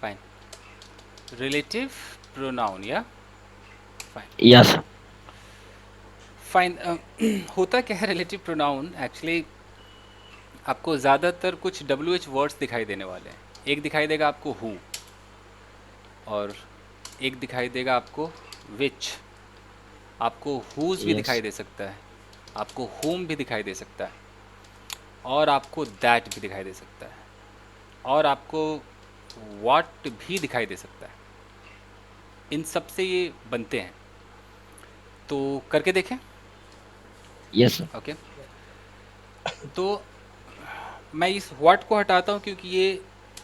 Fine. Relative pronoun या fine. Yes. Fine. होता क्या है रिलेटिव प्रोनाउन एक्चुअली, आपको ज़्यादातर कुछ डब्ल्यू एच वर्ड्स दिखाई देने वाले हैं. एक दिखाई देगा आपको हु, और एक दिखाई देगा आपको विच. आपको हुज भी यस. दिखाई दे सकता है, आपको होम भी दिखाई दे सकता है, और आपको दैट भी दिखाई दे सकता है, और आपको वाट भी दिखाई दे सकता है. इन सब से ये बनते हैं. तो करके देखें. Yes sir. ओके. तो मैं इस व्हाट को हटाता हूँ क्योंकि ये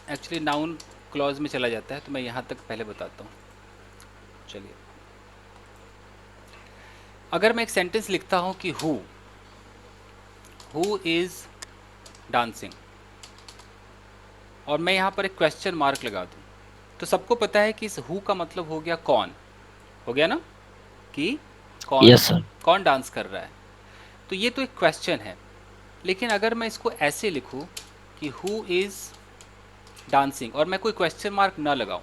एक्चुअली नाउन क्लॉज में चला जाता है, तो मैं यहाँ तक पहले बताता हूँ. चलिए, अगर मैं एक सेंटेंस लिखता हूँ कि हु इज़ डांसिंग, और मैं यहाँ पर एक क्वेश्चन मार्क लगा दूँ, तो सबको पता है कि इस हु का मतलब हो गया कौन. हो गया ना, कि कौन यस सर. कौन डांस कर रहा है. तो ये तो एक क्वेश्चन है. लेकिन अगर मैं इसको ऐसे लिखूँ कि हु इज़ डांसिंग, और मैं कोई क्वेश्चन मार्क ना लगाऊं,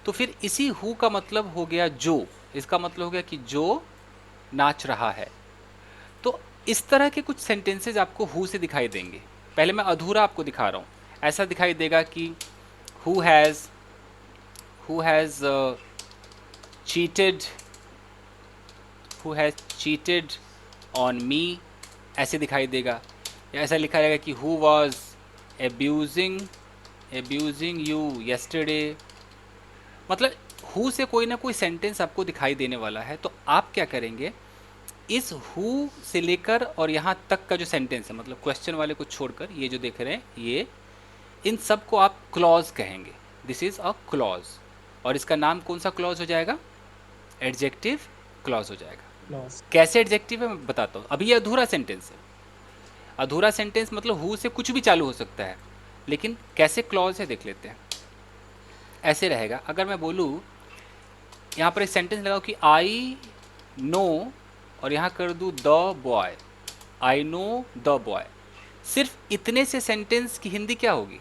तो फिर इसी हु का मतलब हो गया जो. इसका मतलब हो गया कि जो नाच रहा है. तो इस तरह के कुछ सेंटेंसेज आपको हु से दिखाई देंगे. पहले मैं अधूरा आपको दिखा रहा हूँ. ऐसा दिखाई देगा कि who has who has cheated who has cheated on me, ऐसे दिखाई देगा. या ऐसा लिखा जाएगा कि who was abusing abusing you yesterday. मतलब हु से कोई ना कोई सेंटेंस आपको दिखाई देने वाला है. तो आप क्या करेंगे, इस हु से लेकर और यहाँ तक का जो सेंटेंस है, मतलब क्वेश्चन वाले को छोड़कर, ये जो देख रहे हैं ये, इन सब को आप क्लॉज कहेंगे. This is a clause. और इसका नाम कौन सा क्लॉज हो जाएगा? एडजेक्टिव क्लॉज हो जाएगा. क्लॉज. कैसे एडजेक्टिव है मैं बताता हूँ. अभी ये अधूरा सेंटेंस है. अधूरा सेंटेंस मतलब हु से कुछ भी चालू हो सकता है, लेकिन कैसे क्लॉज है देख लेते हैं. ऐसे रहेगा. अगर मैं बोलूँ, यहाँ पर एक सेंटेंस लगाओ कि आई नो, और यहाँ कर दूँ the boy. I know the boy. सिर्फ इतने से सेंटेंस की हिंदी क्या होगी?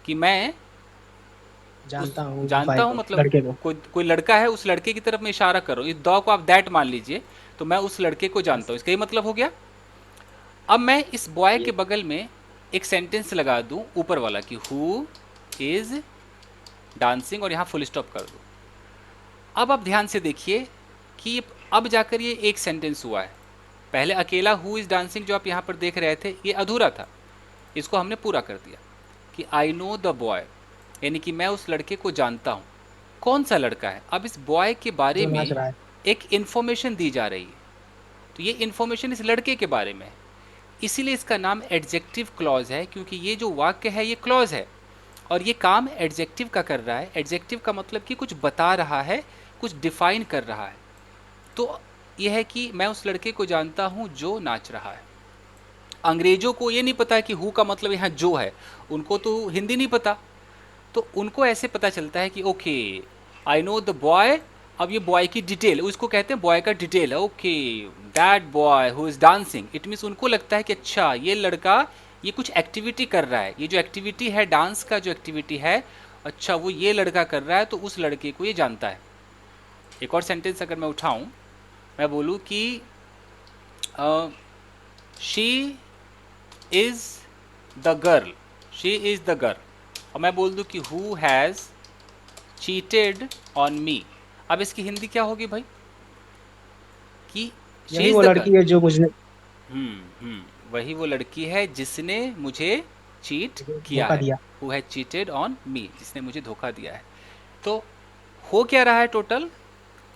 कि मैं उस जानता हूँ जानता भाई हूँ, को, मतलब लड़के को. कोई कोई लड़का है, उस लड़के की तरफ मैं इशारा कर रहा हूँ. इस द को आप दैट मान लीजिए, तो मैं उस लड़के को जानता हूँ, इसका ये मतलब हो गया. अब मैं इस बॉय के ये बगल में एक सेंटेंस लगा दूँ ऊपर वाला कि हु इज़ डांसिंग, और यहाँ फुल स्टॉप कर दूँ. अब आप ध्यान से देखिए कि अब जाकर ये एक सेंटेंस हुआ है. पहले अकेला हु इज़ डांसिंग जो आप यहाँ पर देख रहे थे, ये अधूरा था. इसको हमने पूरा कर दिया कि आई नो द बॉय, यानी कि मैं उस लड़के को जानता हूँ. कौन सा लड़का है? अब इस बॉय के बारे जो नाच में रहा है. एक इन्फॉर्मेशन दी जा रही है. तो ये इन्फॉर्मेशन इस लड़के के बारे में है. इसीलिए इसका नाम एडजेक्टिव क्लॉज है, क्योंकि ये जो वाक्य है ये क्लॉज है, और ये काम एडजेक्टिव का कर रहा है. एडजेक्टिव का मतलब कि कुछ बता रहा है, कुछ डिफाइन कर रहा है. तो यह है कि मैं उस लड़के को जानता हूँ जो नाच रहा है. अंग्रेजों को ये नहीं पता है कि हु का मतलब यहाँ जो है. उनको तो हिंदी नहीं पता, तो उनको ऐसे पता चलता है कि okay, I know the boy. अब ये बॉय की डिटेल, उसको कहते हैं बॉय का डिटेल है. Okay, that boy who is dancing. It means उनको लगता है कि अच्छा ये लड़का ये कुछ एक्टिविटी कर रहा है. ये जो एक्टिविटी है, डांस का जो एक्टिविटी है, अच्छा वो ये लड़का कर रहा है, तो उस लड़के को ये जानता है. एक और सेंटेंस अगर मैं उठाऊं, मैं बोलूं कि she is the girl. She is the girl. और मैं बोल दूं कि who has cheated on me. अब इसकी हिंदी क्या होगी भाई? कि शी यही इज़ वो द गर्ल. लड़की है जो मुझे वही वो लड़की है जिसने मुझे चीट किया धोखा है. दिया. Who has cheated on me, जिसने मुझे धोखा दिया है. तो हो क्या रहा है टोटल?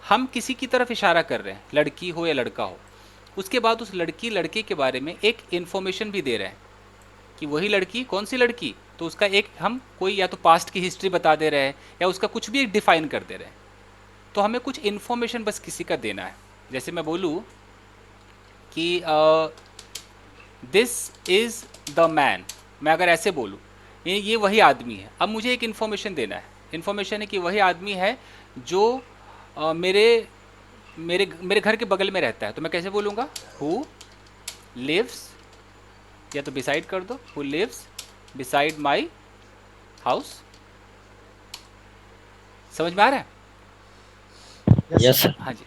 हम किसी की तरफ इशारा कर रहे हैं, लड़की हो या लड़का हो. उसके बाद उस लड़की लड़के के बारे में एक इन्फॉर्मेशन भी दे रहे हैं कि वही लड़की, कौन सी लड़की, तो उसका एक हम कोई या तो पास्ट की हिस्ट्री बता दे रहे हैं, या उसका कुछ भी एक डिफाइन कर दे रहे हैं. तो हमें कुछ इन्फॉर्मेशन बस किसी का देना है. जैसे मैं बोलूँ कि दिस इज़ द मैन. मैं अगर ऐसे बोलूँ, ये वही आदमी है. अब मुझे एक इन्फॉर्मेशन देना है. इन्फॉर्मेशन है कि वही आदमी है जो मेरे मेरे मेरे घर के बगल में रहता है. तो मैं कैसे बोलूँगा? हु लिव्स, या तो बिसाइड कर दो, who lives beside my house. समझ में आ रहा है? Yes yes sir. सर। हाँ जी।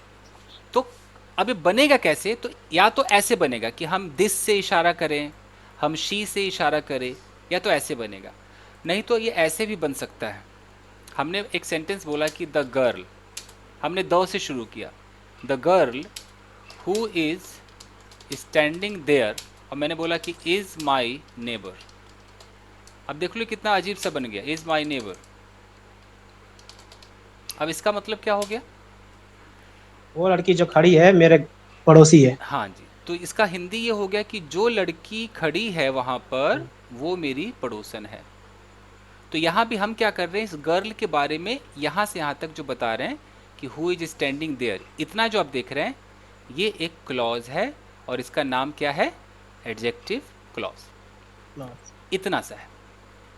तो अब ये बनेगा कैसे? तो या तो ऐसे बनेगा कि हम दिस से इशारा करें, हम शी से इशारा करें, या तो ऐसे बनेगा। नहीं तो ये ऐसे भी बन सकता है। हमने एक सेंटेंस बोला कि द गर्ल, हमने द से शुरू किया, the girl who is standing there, और मैंने बोला कि इज माई नेबर। अब देख लो कितना अजीब सा बन गया, इज माई नेबर। अब इसका मतलब क्या हो गया? वो लड़की जो खड़ी है मेरे पड़ोसी है। हाँ जी, तो इसका हिंदी ये हो गया कि जो लड़की खड़ी है वहाँ पर वो मेरी पड़ोसन है। तो यहाँ भी हम क्या कर रहे हैं, इस गर्ल के बारे में यहाँ से यहाँ तक जो बता रहे हैं कि हु इज स्टैंडिंग देयर, इतना जो आप देख रहे हैं ये एक क्लॉज है, और इसका नाम क्या है? Adjective clause. इतना सा है।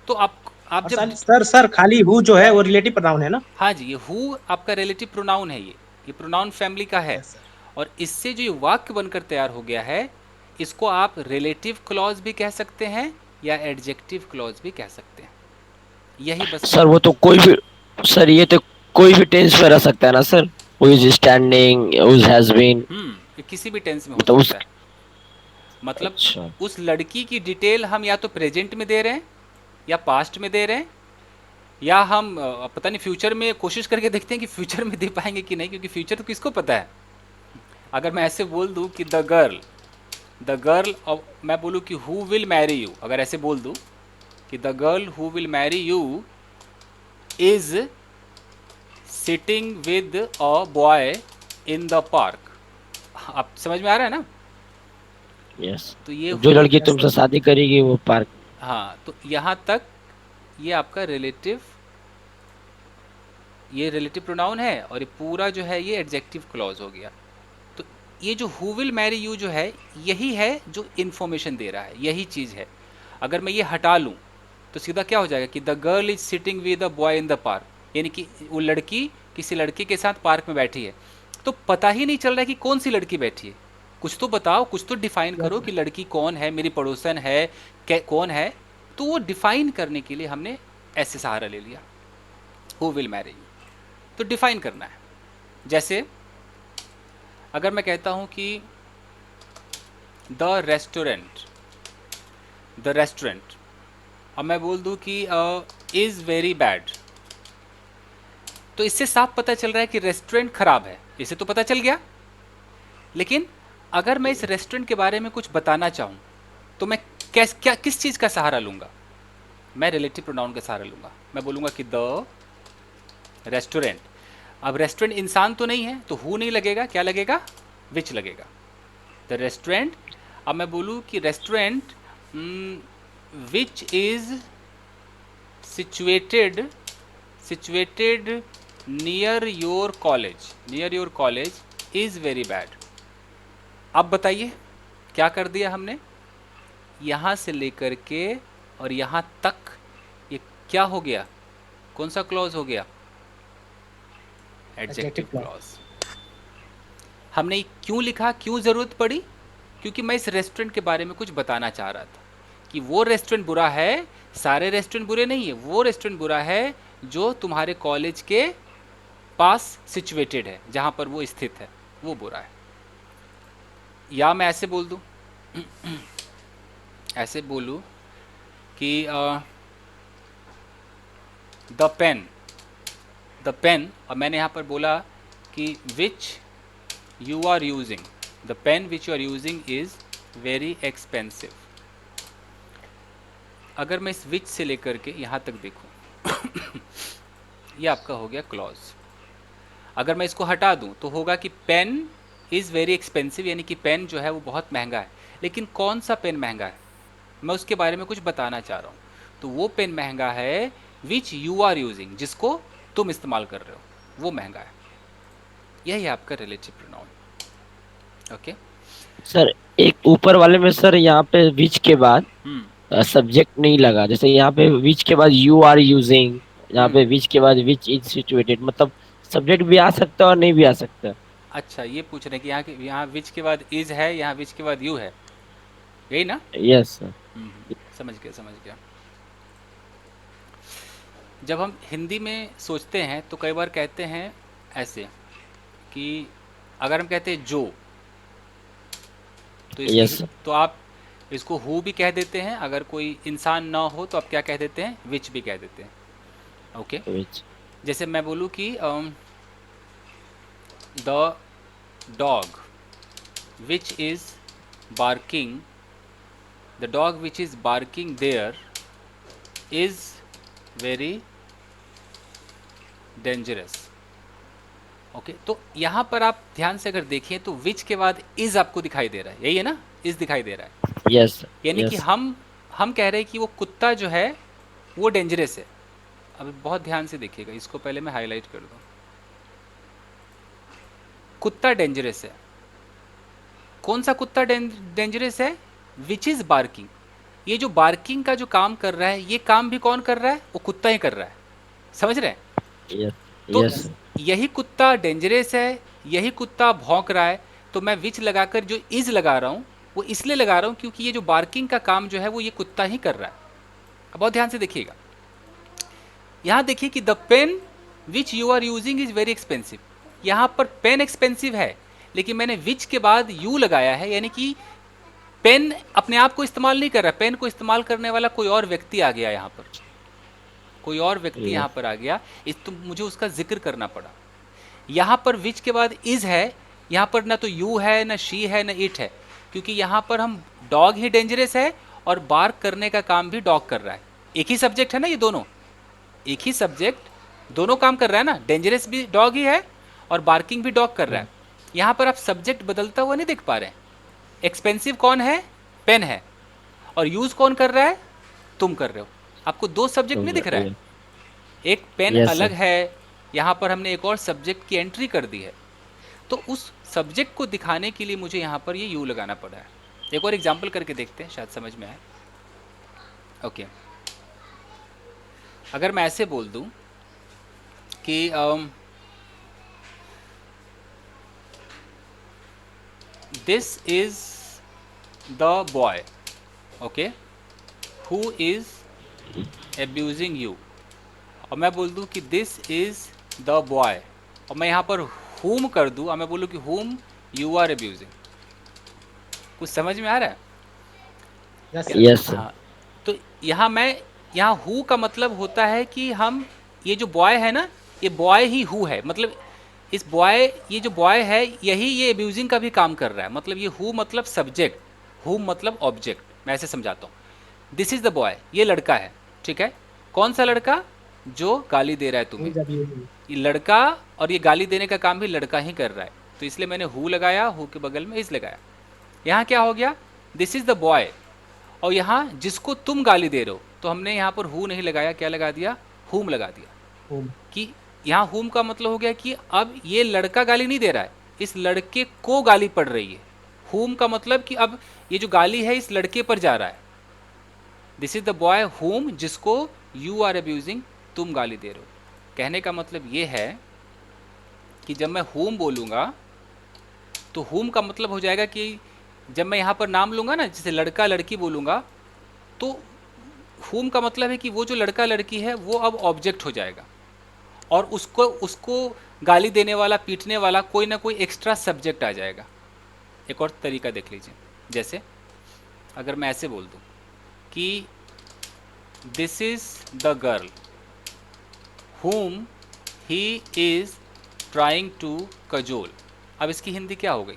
तो आप और जब, सर खाली हु जो है वो रिलेटिव प्रोनाउन है ना? हाँ जी, ये हु आपका रिलेटिव प्रोनाउन है, ये प्रोनाउन फैमिली का है। Yes sir. और इससे जो ये वाक्य बनकर तैयार हो गया है, इसको आप रिलेटिव क्लॉज भी कह सकते हैं या एडजेक्टिव क्लॉज भी कह सकते हैं। यही बस सर वो तो कोई भी, सर ये तो कोई भी टेंस में रह सकता है ना sir? Who is standing, who has been, ये किसी भी टेंस में हो मतलब उस, सकता है। मतलब अच्छा उस लड़की की डिटेल हम या तो प्रेजेंट में दे रहे हैं या पास्ट में दे रहे हैं, या हम पता नहीं फ्यूचर में कोशिश करके देखते हैं कि फ्यूचर में दे पाएंगे कि नहीं, क्योंकि फ्यूचर तो किसको पता है। अगर मैं ऐसे बोल दूं कि द गर्ल, और मैं बोलूं कि हु विल मैरी यू, अगर ऐसे बोल दूं कि the girl who will marry you is sitting with a boy in the park, आप समझ में आ रहा है ना? यस। तो ये जो हु, लड़की यस तुमसे सर। शादी करेगी वो पार्क। हाँ, तो यहाँ तक ये आपका रिलेटिव, ये रिलेटिव प्रोनाउन है, और ये पूरा जो है ये एडजेक्टिव क्लॉज हो गया। तो ये जो हु विल मैरी यू जो है, यही है जो इन्फॉर्मेशन दे रहा है, यही चीज़ है। अगर मैं ये हटा लूँ तो सीधा क्या हो जाएगा कि the girl is sitting with the boy in the park, यानी कि वो लड़की किसी लड़के के साथ पार्क में बैठी है। तो पता ही नहीं चल रहा है कि कौन सी लड़की बैठी है। कुछ तो बताओ, कुछ तो डिफाइन यस करो सर। कि लड़की कौन है, मेरी पड़ोसन है, कौन है। तो वो डिफाइन करने के लिए हमने ऐसे सहारा ले लिया, हु विल मैरी यू। तो डिफाइन करना है। जैसे अगर मैं कहता हूं कि द रेस्टोरेंट, द रेस्टोरेंट, अब मैं बोल दूं कि इज़ वेरी बैड, तो इससे साफ पता चल रहा है कि रेस्टोरेंट खराब है, इसे तो पता चल गया। लेकिन अगर मैं इस रेस्टोरेंट के बारे में कुछ बताना चाहूँ तो मैं किस चीज़ का सहारा लूँगा? मैं रिलेटिव प्रोनाउन का सहारा लूँगा। मैं बोलूँगा कि द रेस्टोरेंट। अब रेस्टोरेंट इंसान तो नहीं है, तो हु नहीं लगेगा, क्या लगेगा? विच लगेगा, द रेस्टोरेंट। अब मैं बोलूँ कि restaurant which is situated, situated near your college, near your college is very bad. अब बताइए क्या कर दिया हमने? यहाँ से लेकर के और यहाँ तक ये क्या हो गया? कौन सा क्लॉज हो गया? Adjective clause. हमने ये क्यों लिखा, क्यों ज़रूरत पड़ी? क्योंकि मैं इस रेस्टोरेंट के बारे में कुछ बताना चाह रहा था कि वो रेस्टोरेंट बुरा है, सारे रेस्टोरेंट बुरे नहीं है, वो रेस्टोरेंट बुरा है जो तुम्हारे कॉलेज के पास सिचुएटेड है, जहाँ पर वो स्थित है, वो बुरा है। या मैं ऐसे बोल दूँ, ऐसे बोलूँ कि द पेन, द पेन, और मैंने यहाँ पर बोला कि which you are using, the pen which you are using is very expensive. अगर मैं इस विच से लेकर के यहाँ तक देखूँ ये आपका हो गया क्लॉज। अगर मैं इसको हटा दूँ तो होगा कि पेन इज़ वेरी एक्सपेंसिव, यानी कि पेन जो है वो बहुत महंगा है। लेकिन कौन सा पेन महंगा है, मैं उसके बारे में कुछ बताना चाह रहा हूँ। तो वो पेन महंगा है विच यू आर यूजिंग, जिसको तुम इस्तेमाल कर रहे हो, वो महंगा है। यही है आपका रिलेटिव प्रोनाउन। ओके सर एक ऊपर वाले में सर यहाँ पे विच के बाद सब्जेक्ट नहीं लगा, जैसे यहाँ पे विच के बाद यू आर यूजिंग, यहाँ पे विच के बाद विच इज सिचुएटेड, मतलब सब्जेक्ट भी आ सकता है और नहीं भी आ सकता। अच्छा, ये पूछ रहे हैं कि यहाँ विच के बाद इज है, यहाँ विच के बाद यू है, यही ना? Yes sir. समझ गया, समझ गया। जब हम हिंदी में सोचते हैं तो कई बार कहते हैं ऐसे कि अगर हम कहते हैं जो, तो इसकी, यस तो आप इसको हु भी कह देते हैं, अगर कोई इंसान ना हो तो आप क्या कह देते हैं, विच भी कह देते हैं। ओके, विच जैसे मैं बोलूँ कि the dog which is barking, the dog which is barking there is very dangerous. Okay, तो यहाँ पर आप ध्यान से अगर देखें तो विच के बाद इज आपको दिखाई दे रहा है, यही है ना, इज दिखाई दे रहा है। यस यानी कि यस हम कह रहे हैं कि वो कुत्ता जो है वो डेंजरस है। अब बहुत ध्यान से देखिएगा, इसको पहले मैं हाईलाइट कर दूं। कुत्ता डेंजरस है। कौन सा कुत्ता डेंजरस है? Which is barking. ये जो बार्किंग का जो काम कर रहा है, ये काम भी कौन कर रहा है? वो कुत्ता ही कर रहा है। समझ रहे हैं? यस तो यस यही कुत्ता डेंजरस है, यही कुत्ता भौंक रहा है, तो मैं विच लगाकर जो इज लगा रहा हूँ वो इसलिए लगा रहा हूँ क्योंकि ये जो बार्किंग का काम जो है वो ये कुत्ता ही कर रहा है। अब बहुत ध्यान से देखिएगा, यहाँ देखिए कि the pen which you are using is very expensive. यहाँ पर पेन एक्सपेंसिव है, लेकिन मैंने विच के बाद यू लगाया है, यानी कि पेन अपने आप को इस्तेमाल नहीं कर रहा, पेन को इस्तेमाल करने वाला कोई और व्यक्ति आ गया यहाँ पर, कोई और व्यक्ति यहाँ पर आ गया, इस तो मुझे उसका जिक्र करना पड़ा। यहाँ पर विच के बाद इज है, यहाँ पर ना तो यू है, ना शी है, ना इट है, क्योंकि यहाँ पर हम डॉग ही डेंजरस है और बार्क करने का काम भी डॉग कर रहा है। एक ही सब्जेक्ट है ना, ये दोनों एक ही सब्जेक्ट, दोनों काम कर रहा है ना, डेंजरस भी डॉग ही है और बार्किंग भी डॉग कर रहा है। यहाँ पर आप सब्जेक्ट बदलता हुआ नहीं देख पा रहे हैं। एक्सपेंसिव कौन है? पेन है। और यूज कौन कर रहा है? तुम कर रहे हो। आपको दो सब्जेक्ट नहीं दिख रहा है, एक पेन यस अलग सर है, यहाँ पर हमने एक और सब्जेक्ट की एंट्री कर दी है, तो उस सब्जेक्ट को दिखाने के लिए मुझे यहाँ पर ये यू लगाना पड़ा है। एक और एग्जाम्पल करके देखते हैं, शायद समझ में आए। ओके, अगर मैं ऐसे बोल दूँ कि this is the boy, okay, who is abusing you, और मैं बोल दूं कि दिस इज द बॉय, और मैं यहाँ पर whom कर दूं और मैं बोलूँ कि whom you are abusing। कुछ समझ में आ रहा है? यस यस सर हाँ, तो यहाँ हु का मतलब होता है कि हम, ये जो बॉय है ना, ये बॉय ही हु है, मतलब इस बॉय, ये जो बॉय है यही ये एब्यूजिंग का भी काम कर रहा है। मतलब ये हु मतलब सब्जेक्ट, हु मतलब ऑब्जेक्ट। मैं ऐसे समझाता हूँ, दिस इज द बॉय, ये लड़का है, ठीक है। कौन सा लड़का? जो गाली दे रहा है तुम्हें, ये लड़का, और ये गाली देने का काम भी लड़का ही कर रहा है, तो इसलिए मैंने हु लगाया, हु के बगल में इज लगाया। यहाँ क्या हो गया? दिस इज द बॉय, और यहाँ जिसको तुम गाली दे रहे हो, तो हमने यहाँ पर हु नहीं लगाया, क्या लगा दिया? हुम लगा दिया। कि यहाँ हुम का मतलब हो गया कि अब ये लड़का गाली नहीं दे रहा है, इस लड़के को गाली पड़ रही है। हुम का मतलब कि अब ये जो गाली है इस लड़के पर जा रहा है। दिस इज द बॉय हुम, जिसको यू आर अब्यूजिंग, तुम गाली दे रहे हो। कहने का मतलब ये है कि जब मैं हुम बोलूँगा तो हुम का मतलब हो जाएगा कि जब मैं यहाँ पर नाम लूँगा ना, जैसे लड़का लड़की बोलूँगा, तो हुम का मतलब है कि वो जो लड़का लड़की है वो अब ऑब्जेक्ट हो जाएगा, और उसको उसको गाली देने वाला, पीटने वाला कोई ना कोई एक्स्ट्रा सब्जेक्ट आ जाएगा। एक और तरीका देख लीजिए, जैसे अगर मैं ऐसे बोल दूँ कि this is the girl whom he is trying to cajole। अब इसकी हिंदी क्या हो गई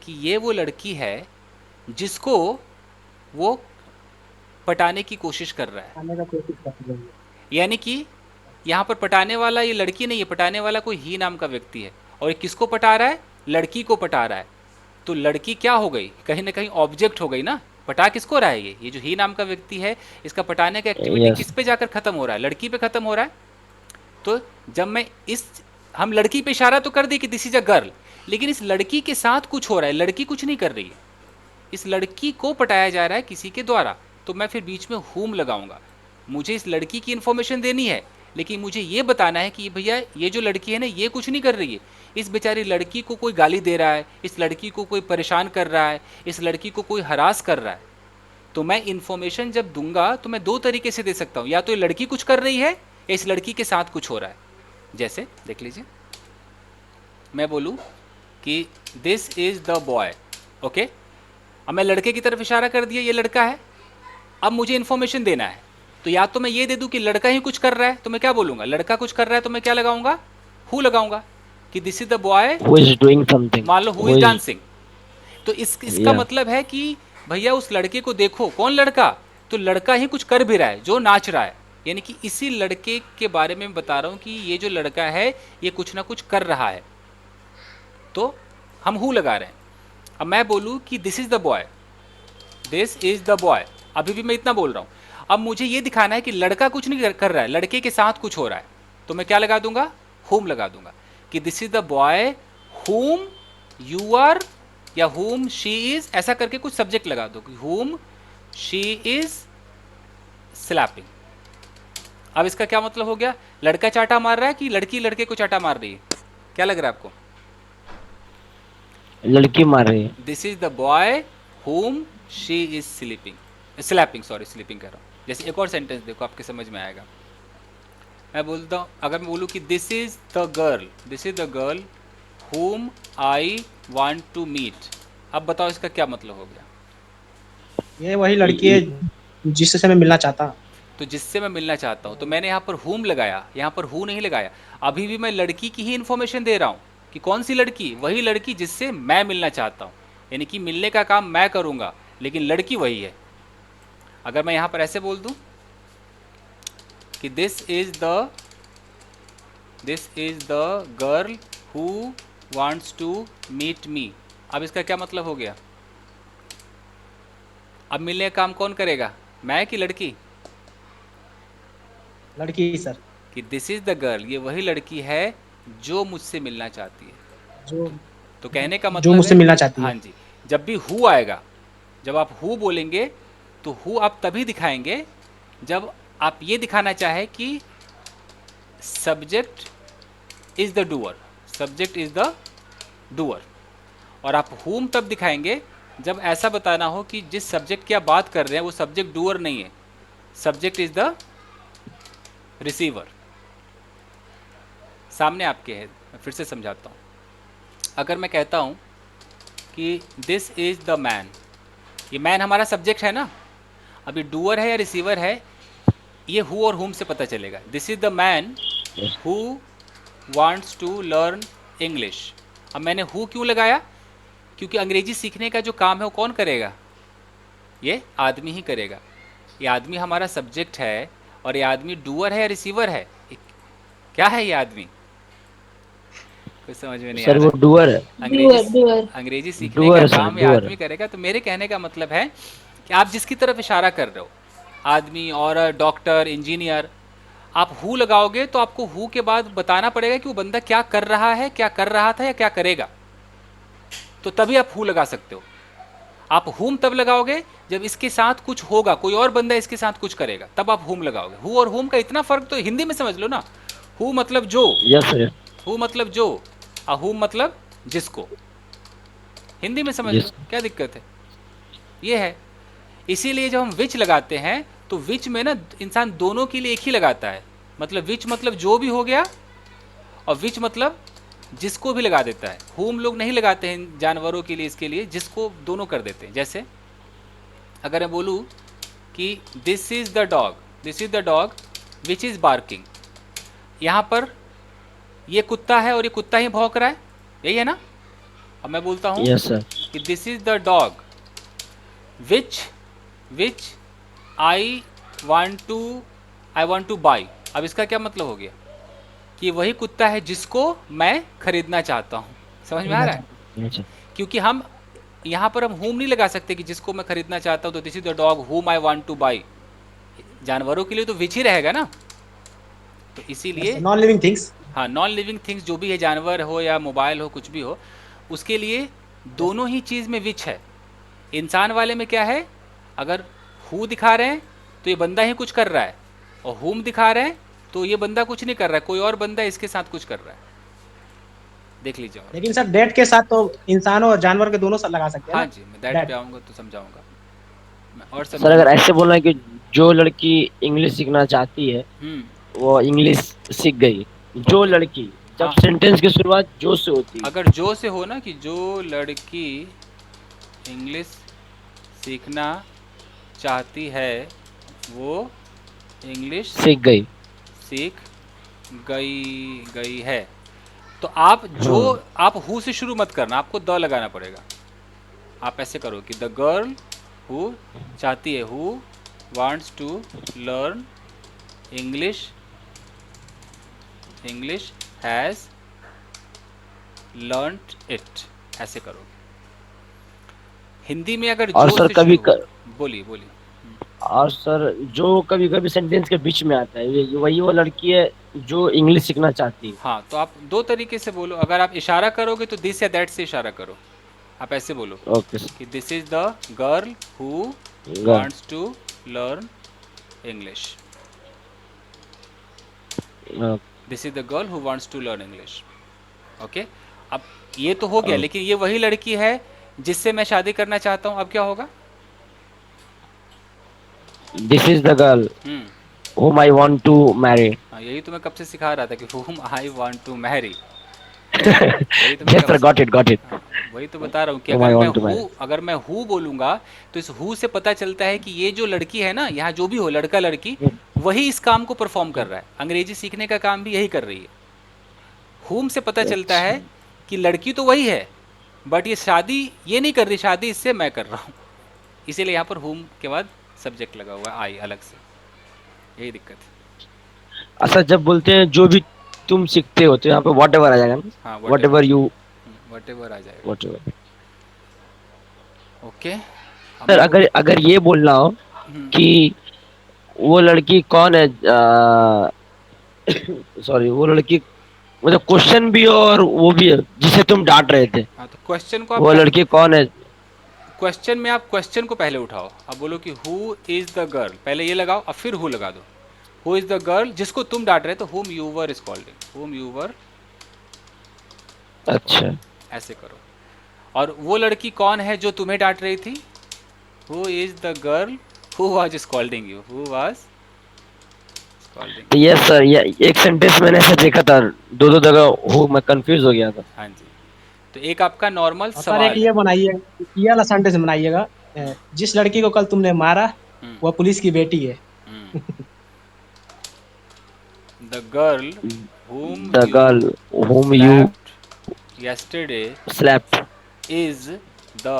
कि ये वो लड़की है जिसको वो पटाने की कोशिश कर रहा है। यानी कि यहाँ पर पटाने वाला ये लड़की नहीं है, पटाने वाला कोई ही नाम का व्यक्ति है, और ये किसको पटा रहा है? लड़की को पटा रहा है। तो लड़की क्या हो गई? कहीं ना कहीं ऑब्जेक्ट हो गई ना। पटा किसको रहा है? ये जो ही नाम का व्यक्ति है, इसका पटाने का एक्टिविटी यस किस पे जाकर खत्म हो रहा है? लड़की पे खत्म हो रहा है। तो जब मैं हम लड़की पे इशारा तो कर दी कि दिस इज अ गर्ल, लेकिन इस लड़की के साथ कुछ हो रहा है, लड़की कुछ नहीं कर रही है, इस लड़की को पटाया जा रहा है किसी के द्वारा। तो मैं फिर बीच में हुम लगाऊंगा। मुझे इस लड़की की इन्फॉर्मेशन देनी है, लेकिन मुझे ये बताना है कि भैया ये जो लड़की है ना, ये कुछ नहीं कर रही है, इस बेचारी लड़की को कोई गाली दे रहा है, इस लड़की को कोई परेशान कर रहा है, इस लड़की को कोई हरास कर रहा है। तो मैं इंफॉर्मेशन जब दूंगा तो मैं दो तरीके से दे सकता हूं, या तो ये लड़की कुछ कर रही है या इस लड़की के साथ कुछ हो रहा है। जैसे देख लीजिए, मैं बोलूं कि this is the boy, okay, अब मैं लड़के की तरफ इशारा कर दिया, ये लड़का है। अब मुझे इन्फॉर्मेशन देना है, तो या तो मैं ये दे दूं कि लड़का ही कुछ कर रहा है, तो मैं क्या बोलूंगा, लड़का कुछ कर रहा है, तो मैं क्या लगाऊंगा, हु लगाऊंगा, कि this is the boy, who is doing something, मान लो who who is is dancing. तो इसका yeah, मतलब है कि भैया उस लड़के को देखो, कौन लड़का, तो लड़का ही कुछ कर भी रहा है, जो नाच रहा है, यानी कि इसी लड़के के बारे में बता रहा हूं कि ये जो लड़का है ये कुछ ना कुछ कर रहा है, तो हम हु लगा रहे हैं। अब मैं बोलूं कि this is the boy, this is the boy, अभी भी मैं इतना बोल रहा हूं। अब मुझे ये दिखाना है कि लड़का कुछ नहीं कर रहा है, लड़के के साथ कुछ हो रहा है, तो मैं क्या लगा दूंगा, होम लगा दूंगा, कि this is the boy whom you are, या होम शी इज, ऐसा करके कुछ सब्जेक्ट लगा दो कि होम शी इज स्लैपिंग। अब इसका क्या मतलब हो गया, लड़का चाटा मार रहा है कि लड़की लड़के को चाटा मार रही है, क्या लग रहा है आपको, लड़की मार रही है। This is the boy home she is sleeping, slapping, sorry sleeping कह रहा हूँ। जैसे एक और सेंटेंस देखो, आपके समझ में आएगा। मैं बोलता हूँ, अगर मैं बोलूँ कि this is the girl, this is the girl whom I want to meet, अब बताओ इसका क्या मतलब हो गया, ये वही लड़की है जिससे मैं मिलना चाहता। तो जिससे मैं मिलना चाहता हूँ, तो मैंने यहाँ पर whom लगाया, यहाँ पर who नहीं लगाया। अभी भी मैं लड़की की ही इन्फॉर्मेशन दे रहा हूँ कि कौन सी लड़की, वही लड़की जिससे मैं मिलना चाहता हूँ, यानी कि मिलने का काम मैं करूँगा लेकिन लड़की वही है। अगर मैं यहाँ पर ऐसे बोल दूँ कि this is the girl who wants to meet me, अब इसका क्या मतलब हो गया, अब मिलने का काम कौन करेगा, मैं कि लड़की, लड़की सर, कि दिस इज द गर्ल, ये वही लड़की है जो मुझसे मिलना चाहती है। जो तो कहने का जो मतलब मुझसे है, मिलना चाहती हाँ है। जी, जब भी हु आएगा, जब आप हु बोलेंगे तो हु आप तभी दिखाएंगे जब आप ये दिखाना चाहे कि subject is the doer, subject is the doer, और आप हुम तब दिखाएंगे जब ऐसा बताना हो कि जिस सब्जेक्ट की आप बात कर रहे हैं वो सब्जेक्ट डूअर नहीं है, सब्जेक्ट इज द रिसीवर। सामने आपके है, मैं फिर से समझाता हूँ। अगर मैं कहता हूँ कि दिस इज द मैन, ये मैन हमारा सब्जेक्ट है ना, अभी डूअर है या रिसीवर है ये हु और हुम से पता चलेगा। This is the man who wants to learn English, अब मैंने हु क्यों लगाया, क्योंकि अंग्रेजी सीखने का जो काम है वो कौन करेगा, ये आदमी ही करेगा। ये आदमी हमारा सब्जेक्ट है, और ये आदमी डूअर है या रिसीवर है, क्या है ये आदमी, कुछ समझ में नहीं आ सर रहा वो है। डूअर है, अंग्रेजी सीखने का डूअर सर, काम ये डूअर। आदमी करेगा। तो मेरे कहने का मतलब है कि आप जिसकी तरफ इशारा कर रहे हो, आदमी, औरत, डॉक्टर, इंजीनियर, आप हु लगाओगे तो आपको हु के बाद बताना पड़ेगा कि वो बंदा क्या कर रहा है, क्या कर रहा था या क्या करेगा, तो तभी आप हु लगा सकते हो। आप हुम तब लगाओगे जब इसके साथ कुछ होगा, कोई और बंदा इसके साथ कुछ करेगा, तब आप हुम लगाओगे। हु और हुम का इतना फर्क तो हिंदी में समझ लो ना, हु मतलब जो, यस सर, हु मतलब जो, और हुम मतलब जिसको, हिंदी में समझ लो, यस। क्या दिक्कत है, ये है। इसीलिए जब हम विच लगाते हैं तो विच में ना इंसान दोनों के लिए एक ही लगाता है, मतलब विच मतलब जो भी हो गया, और विच मतलब जिसको भी लगा देता है। हुम लोग नहीं लगाते हैं जानवरों के लिए, इसके लिए जिसको दोनों कर देते हैं। जैसे अगर मैं बोलूँ कि this is the dog, this is the dog which is barking, यहाँ पर ये कुत्ता है और ये कुत्ता ही भौंक रहा है, यही है ना। अब मैं बोलता हूँ यस सर, कि this is the dog which I want two by, अब इसका क्या मतलब हो गया कि वही कुत्ता है जिसको मैं खरीदना चाहता हूँ। समझ में आ रहा है, अच्छा, क्योंकि हम यहाँ पर हम हुम नहीं लगा सकते कि जिसको मैं खरीदना चाहता हूँ, तो दिस इज द डॉग हुम आई वांट टू बाई, जानवरों के लिए तो विच ही रहेगा ना, तो इसीलिए नॉन लिविंग थिंग्स। हाँ, नॉन लिविंग थिंग्स जो भी है, जानवर हो या मोबाइल हो, कुछ भी हो, उसके लिए दोनों ही चीज़ में विच है। इंसान वाले में क्या है, अगर हु दिखा रहे हैं तो ये बंदा ही कुछ कर रहा है, और हुम दिखा रहे हैं तो ये बंदा कुछ नहीं कर रहा है, कोई और बंदा इसके साथ कुछ कर रहा है। देख लीजिए। लेकिन सर डेट के साथ तो इंसान और जानवर के दोनों साथ लगा सकते हैं हाँ ना। जी, मैं दैट पे डेट आऊँगा तो समझाऊँगा। और सर अगर समझाइए। ऐसे बोलना है कि जो लड़की इंग्लिश सीखना चाहती है वो इंग्लिश सीख गई, जो ओके। लड़की, जब हाँ, सेंटेंस की शुरुआत जो से होती है। अगर जो से हो ना, कि जो लड़की इंग्लिश सीखना चाहती है वो इंग्लिश सीख गई। सीख गई गई है। तो आप जो, हाँ। आप हु से शुरू मत करना, आपको द लगाना पड़ेगा। आप ऐसे करो कि द गर्ल हु चाहती है, who wants to learn English, English has learned it, ऐसे करो। हिंदी में अगर और जो सर से कभी शुरू हो, बोलिए बोलिए। और सर जो कभी कभी सेंटेंस के बीच में आता है, वही वो लड़की है जो इंग्लिश सीखना चाहती है। हाँ, तो आप दो तरीके से बोलो। अगर आप इशारा करोगे तो दिस या दैट से इशारा करो। आप ऐसे बोलो ओके सर। कि this is the girl who girl. Wants to learn English, this is the girl who wants to learn English. Okay. अब ये तो हो गया, लेकिन ये वही लड़की है जिससे मैं शादी करना चाहता हूँ। अब क्या होगा? This is the girl hmm. whom I want to marry. हाँ, यही तो मैं कब से सिखा रहा था कि whom I want to marry। वही तो मैं Yes कब sir, से, got it, got it. हाँ, वही तो बता रहा हूँ कि Whom I want to marry. अगर मैं हूँ बोलूँगा तो इस हु से पता चलता है कि ये जो लड़की है ना, यहाँ जो भी हो, लड़का लड़की, वही इस काम को परफॉर्म कर रहा है। अंग्रेजी सीखने का काम भी यही कर रही है। हुम से पता चलता अच्छा। है कि लड़की तो वही है, बट ये शादी ये नहीं कर रही, शादी इससे मैं कर रहा हूँ। इसीलिए यहाँ पर हुम के बाद सब्जेक्ट लगा हुआ है आई अलग से। यही दिक्कत है। अच्छा, जब बोलते हैं जो भी तुम सीखते हो तो यहाँ पे वॉट एवर आ जाएगा ना? हाँ, whatever you. Whatever आ जाएगा। Whatever. ओके। अब सर मैं अगर अगर ये बोलना हो कि वो लड़की कौन है, सॉरी वो लड़की, मतलब क्वेश्चन भी हो और वो भी है जिसे तुम डांट रहे थे, हाँ, तो क्वेश्चन को आप वो लड़की कौन है? क्वेश्चन में आप क्वेश्चन को पहले उठाओ। अब बोलो कि हु इज द गर्ल, पहले ये लगाओ, अब फिर हु लगा दो। हु इज द गर्ल जिसको तुम डांट रहे, तो whom you were is कॉल्डिंग, whom you were अच्छा। ऐसे करो। और वो लड़की कौन है जो तुम्हें डांट रही थी? Who is the girl who was scolding you, who was scolding. तो ये सर, ये एक सेंटेंस मैंने ऐसा देखा था, दो दो जगह हो, मैं कंफ्यूज हो गया था। हाँ जी। तो एक आपका नॉर्मल और सर एक सवाल ये है। बनाइए, ये वाला सेंटेंस बनाइएगा, जिस लड़की को कल तुमने मारा वह पुलिस की बेटी है। The girl whom the you girl whom you slapped yesterday slapped is the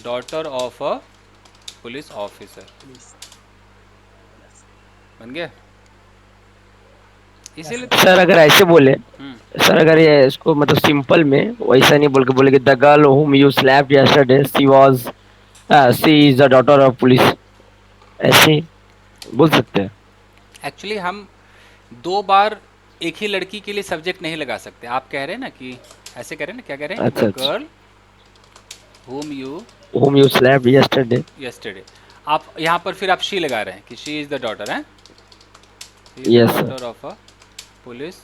daughter of a police officer। बन गया? इसीलिए तो सर अगर ऐसे बोले, हम्म, सर अगर ये इसको मतलब सिंपल में वैसा नहीं बोल के बोले कि the girl whom you slapped yesterday she is the daughter of police, ऐसे बोल सकते हैं? एक्चुअली हम दो बार एक ही लड़की के लिए सब्जेक्ट नहीं लगा सकते। आप कह रहे हैं ना कि ऐसे कह रहे हैं ना, क्या कह रहे हैं कि अच्छा द अच्छा। Girl whom you whom you slapped yesterday। yesterday, आप यहाँ पर फिर आप शी लगा रहे हैं कि शी इज द डॉटर है, she is the Yes sir। Daughter of a police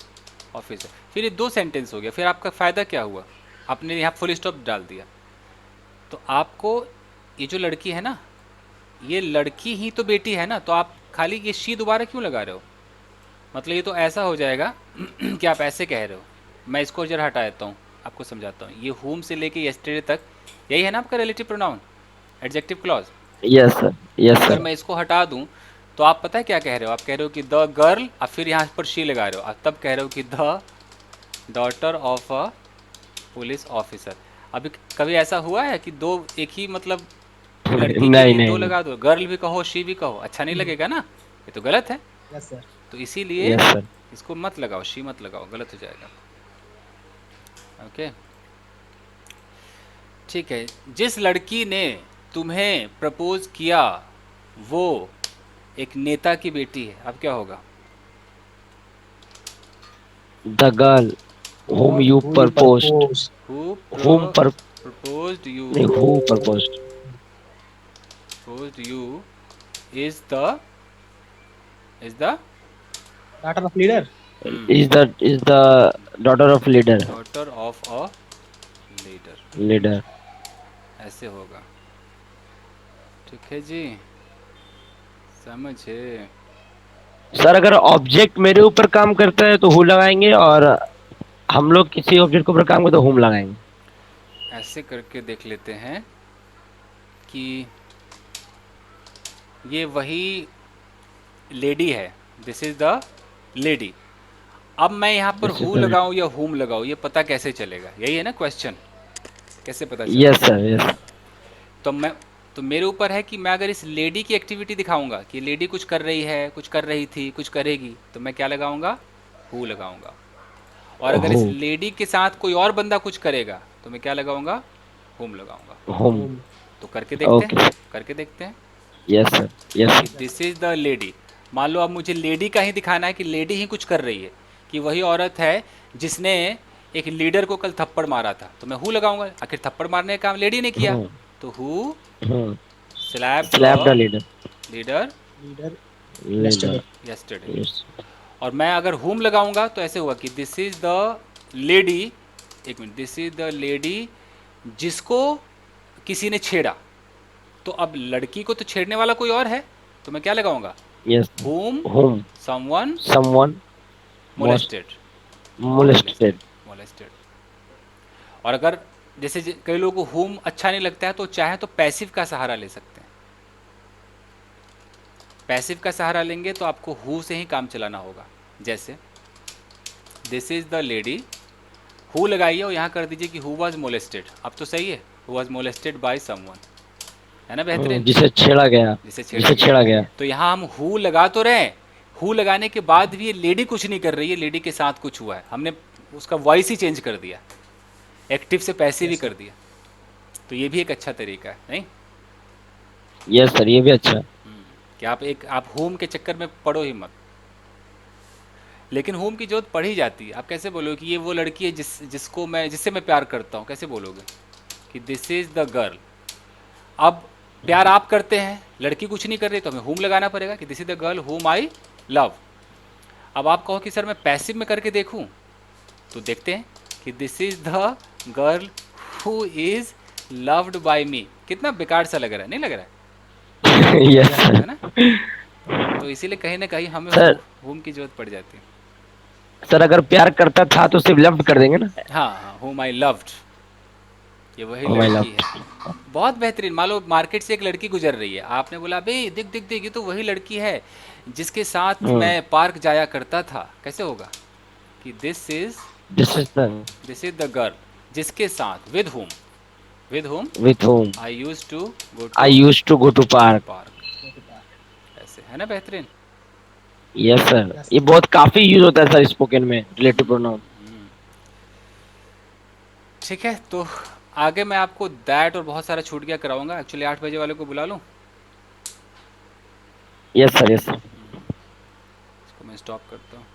officer. फिर ये दो सेंटेंस हो गया। फिर आपका फ़ायदा क्या हुआ? आपने यहाँ फुल स्टॉप डाल दिया। तो आपको ये जो लड़की है ना, ये लड़की ही तो बेटी है ना, तो आप खाली ये शी दोबारा क्यों लगा रहे हो? मतलब ये तो ऐसा हो जाएगा कि आप ऐसे कह रहे हो। मैं इसको जरा हटा देता हूँ, आपको समझाता हूँ। ये होम से लेके यस्टरडे तक यही है ना आपका relative pronoun, adjective clause. Yes sir। Yes अगर sir। मैं इसको हटा दूँ तो आप पता है क्या कह रहे हो? आप कह रहे हो कि द गर्ल, और फिर यहाँ पर शी लगा रहे हो, आप तब कह रहे हो कि the daughter of a police officer. अभी कभी ऐसा हुआ है कि दो एक ही मतलब लड़की के नहीं लिए दो नहीं नहीं। लगा दो? गर्ल भी कहो शी भी कहो, अच्छा नहीं लगेगा ना, ये तो गलत है। Yes sir. तो इसीलिए यस सर। इसको मत लगाओ, शी मत लगाओ, गलत हो जाएगा। ओके, ठीक है। जिस लड़की ने तुम्हें प्रपोज किया वो एक नेता की बेटी है। अब क्या होगा? The girl whom you Who you proposed। propose? Who whom per proposed नहीं, you, who proposed। proposed you is the Daughter of leader. is the daughter of leader। daughter of a leader। leader। ऐसे होगा। ठीक है जी, समझे। Sir अगर object मेरे ऊपर काम करता है तो हु लगाएंगे, और हम लोग किसी ऑब्जेक्ट के ऊपर काम करते तो हुम लगाएंगे। ऐसे करके देख लेते हैं कि ये वही लेडी है, दिस इज द लेडी। अब मैं यहाँ पर दिस इज हु द लगाऊं या हुम लगाऊं, ये पता कैसे चलेगा, यही है ना क्वेश्चन, कैसे पता यस चलेगा। Sir yes. तो मैं, तो मेरे ऊपर है कि मैं अगर इस लेडी की एक्टिविटी दिखाऊंगा कि लेडी कुछ कर रही है, कुछ कर रही थी, कुछ करेगी, तो मैं क्या लगाऊंगा, हु लगाऊंगा। और अगर हु इस लेडी के साथ कोई और बंदा कुछ करेगा तो मैं क्या लगाऊंगा, हुम लगाऊंगा। हुम। होम। तो करके देखते हैं, ओके करके देखते हैं यस सर यस। कि दिस इज द लेडी। मान लो अब मुझे लेडी का ही दिखाना है कि लेडी ही कुछ कर रही है, कि वही औरत है जिसने एक लीडर को कल थप्पड़ मारा था, तो मैं हु लगाऊंगा, आखिर थप्पड़ मारने का काम लेडी ने किया। हुम तो who whom. Slap slap the the leader. Leader leader leader yesterday. Yesterday. Yes. और मैं अगर हुम लगाऊंगा तो ऐसे होगा कि दिस इज द लेडी, एक minute, this is the lady जिसको किसी ने छेड़ा। तो अब लड़की को तो छेड़ने वाला कोई और है, तो मैं क्या लगाऊंगा, यस। whom हुम someone someone most molested, molested. molested। और अगर जैसे कई लोगों को whom अच्छा नहीं लगता है तो चाहे तो पैसिव का सहारा ले सकते हैं। पैसिव का सहारा लेंगे तो आपको who से ही काम चलाना होगा। जैसे this is the lady, who लगाइए और यहाँ कर दीजिए कि who was molested। अब तो सही है, who was molested by someone, है ना बेहतरीन, जिसे छेड़ा गया। जिसे छेड़ा जिसे गया। छेड़ा गया। तो यहाँ हम हु लगा तो रहे हैं, हु लगाने के बाद भी ये लेडी कुछ नहीं कर रही है, लेडी के साथ कुछ हुआ है, हमने उसका वॉइस ही चेंज कर दिया, एक्टिव से पैसिव ही कर दिया। तो ये भी एक अच्छा तरीका है, नहीं? यस सर ये भी अच्छा। कि आप होम के चक्कर में पड़ो ही मत। लेकिन होम की जरूरत पड़ ही जाती है। आप कैसे बोलोगे कि ये वो लड़की है जिससे मैं प्यार करता हूँ, कैसे बोलोगे कि दिस इज द गर्ल। अब प्यार आप करते हैं, लड़की कुछ नहीं कर रही, तो हमें होम लगाना पड़ेगा कि this is the girl home I love. अब आप कहो कि सर मैं पैसिव में करके देखूं, तो देखते हैं कि this is the girl who is loved by me. कितना बेकार सा लग रहा है, नहीं लग रहा है? यस है सर। ना? तो इसीलिए कहीं ना कहीं हमें सर होम की जरूरत पड़ जाती है। सर अगर प्यार करता था तो सिर्फ लव्ड कर देंगे ना। हाँ हाँ, होम आई लव्ड, ये वही Oh my लड़की love। है। बहुत बेहतरीन। मान लो मार्केट से एक लड़की गुजर रही है, आपने बोला बे देख देख देख, ये तो वही लड़की है जिसके साथ मैं पार्क जाया करता था। कैसे होगा कि this is this is the girl जिसके साथ, with whom with whom I use to go I to used to go to park. Park. ऐसे है ना बेहतरीन। यस सर ये बहुत काफी यूज होता है सर स्पोकन में रिलेटिव प्रोनाउन। ठीक है, तो आगे मैं आपको दैट और बहुत सारा छूट गया कराऊंगा। एक्चुअली 8 बजे वाले को बुला लूँ, यस सर यस। इसको मैं स्टॉप करता हूँ।